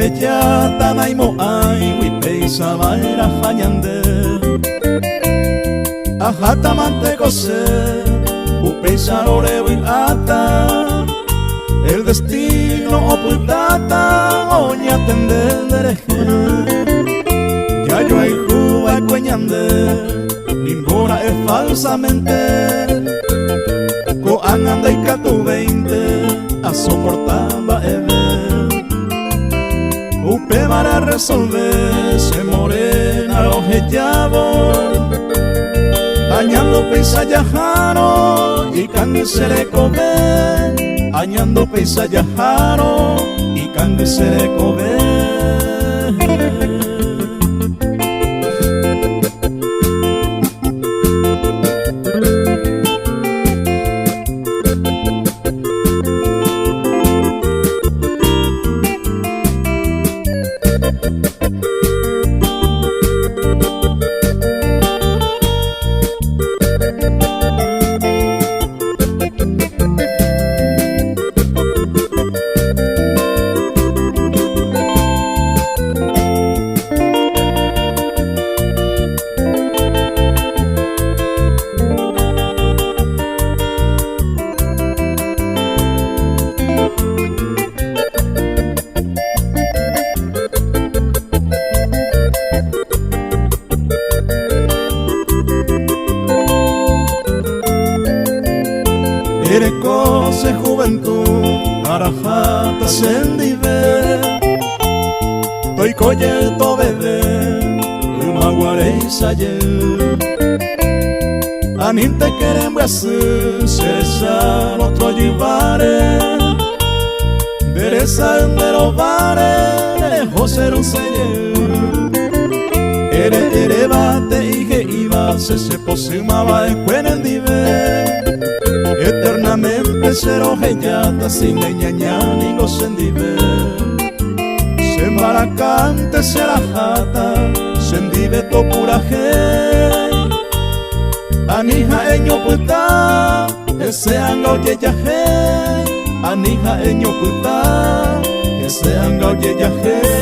ella tanaimo ai wipeisa baira fanyande ajata mantecose upeisa lorewi ata el destino ocultata oña tendereje ya yo hay juba cueñande nimbora es falsamente coan anda y catu 20 a soportaba upe para resolver se morena los llavo añando pisa yajaro y cangue se le come añando pisa yajaro y cangue se le come. Erecose juventud, arajata sendive, toy coyeto bebé, maguarei saye. Anin te querem brasil, seresa otro llevare, deresa enderovare, José un selle. Ere bate ige iba, se posimaba en cuenendive. Eternamente serò heyata sin leñaña ni go sendive sembaracante será jata sendive to pura hey anija eño puta ese anga oye hey anija eño puta ese anga oye hey.